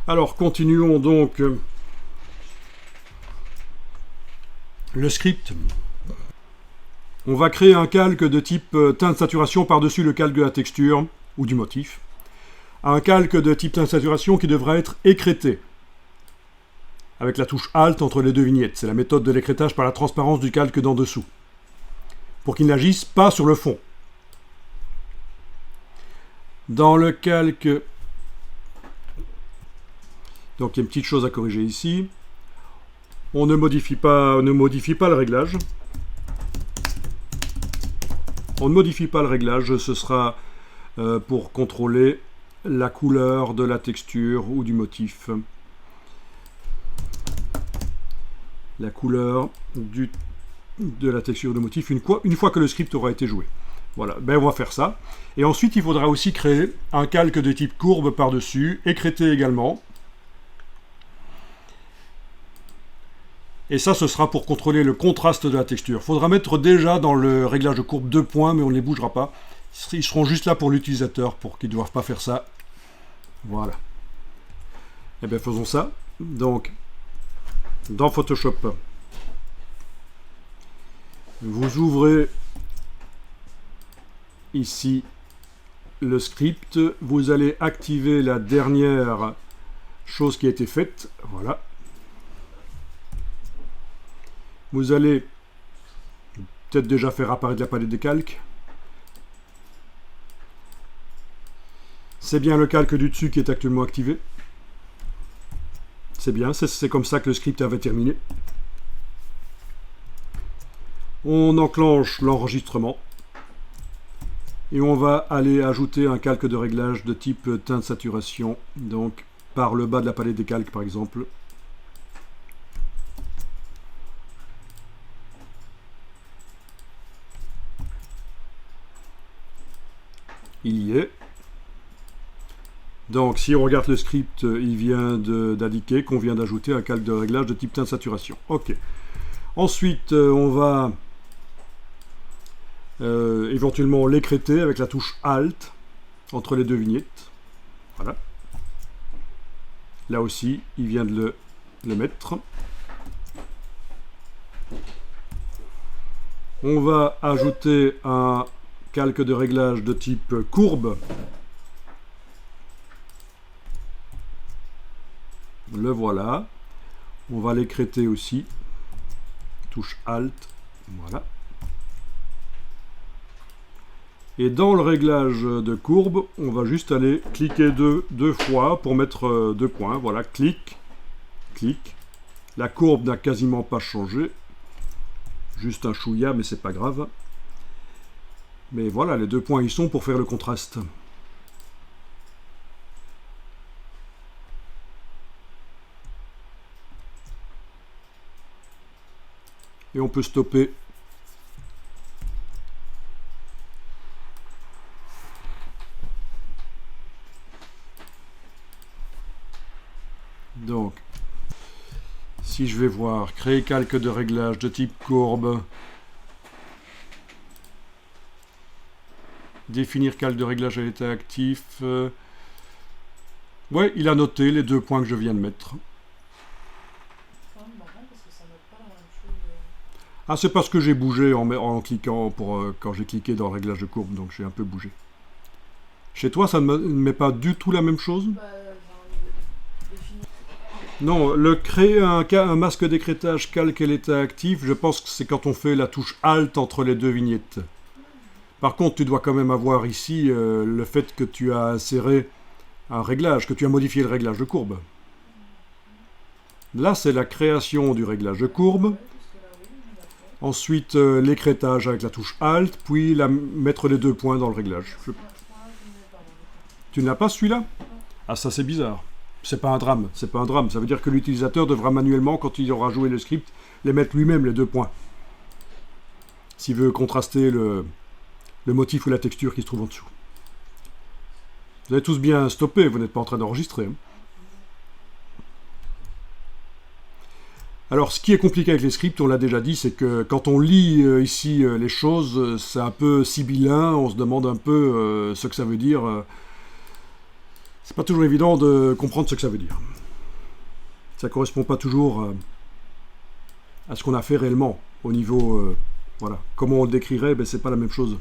Alors, continuons donc le script. On va créer un calque de type teinte de saturation par-dessus le calque de la texture ou du motif. Un calque de type teinte de saturation qui devra être écrété avec la touche Alt entre les deux vignettes. C'est la méthode de l'écrétage par la transparence du calque d'en dessous, pour qu'il n'agisse pas sur le fond. Dans le calque, donc il y a une petite chose à corriger ici. On ne modifie pas le réglage. On ne modifie pas le réglage, ce sera pour contrôler la couleur de la texture ou du motif. La couleur de la texture du motif une fois que le script aura été joué. Voilà, ben on va faire ça. Et ensuite, il faudra aussi créer un calque de type courbe par-dessus, écrété également. Et ça, ce sera pour contrôler le contraste de la texture. Il faudra mettre déjà dans le réglage de courbe 2 points, mais on ne les bougera pas. Ils seront juste là pour l'utilisateur, pour qu'ils ne doivent pas faire ça. Voilà. Et bien, faisons ça. Donc, dans Photoshop, vous ouvrez ici le script. Vous allez activer la dernière chose qui a été faite. Voilà. Vous allez peut-être déjà faire apparaître la palette des calques. C'est bien le calque du dessus qui est actuellement activé. C'est bien, c'est comme ça que le script avait terminé. On enclenche l'enregistrement. Et on va aller ajouter un calque de réglage de type teinte saturation. Donc par le bas de la palette des calques par exemple. Il y est. Donc, si on regarde le script, il vient d'indiquer qu'on vient d'ajouter un calque de réglage de type teinte saturation. OK. Ensuite, on va éventuellement l'écréter avec la touche Alt entre les deux vignettes. Voilà. Là aussi, il vient de le mettre. On va ajouter un calque de réglage de type courbe. Le voilà. On va l'écréter aussi. Touche Alt. Voilà. Et dans le réglage de courbe, on va juste aller cliquer deux fois pour mettre 2 points. Voilà, clic, clic. La courbe n'a quasiment pas changé. Juste un chouïa, mais c'est pas grave. Mais voilà, les 2 points ils sont pour faire le contraste. Et on peut stopper. Donc, si je vais voir, créer calque de réglage de type courbe. Définir calque de réglage à l'état actif. Ouais, il a noté les 2 points que je viens de mettre. Ah, c'est parce que j'ai bougé en cliquant quand j'ai cliqué dans le réglage de courbe, donc j'ai un peu bougé. Chez toi, ça ne met pas du tout la même chose? Non, créer un masque d'écrétage calque à l'état actif, je pense que c'est quand on fait la touche Alt entre les deux vignettes. Par contre, tu dois quand même avoir ici le fait que tu as inséré un réglage, que tu as modifié le réglage de courbe. Là, c'est la création du réglage de courbe. Ensuite, l'écrétage avec la touche Alt, puis mettre les 2 points dans le réglage. Tu n'as pas celui-là? Ah, ça c'est bizarre. C'est pas un drame, c'est pas un drame. Ça veut dire que l'utilisateur devra manuellement, quand il aura joué le script, les mettre lui-même, les 2 points. S'il veut contraster le motif ou la texture qui se trouve en dessous. Vous avez tous bien stoppé, vous n'êtes pas en train d'enregistrer. Alors, ce qui est compliqué avec les scripts, on l'a déjà dit, c'est que quand on lit ici les choses, c'est un peu sibyllin, on se demande un peu ce que ça veut dire. C'est pas toujours évident de comprendre ce que ça veut dire. ça correspond pas toujours à ce qu'on a fait réellement au niveau, voilà, comment on le décrirait, ben, c'est pas la même chose.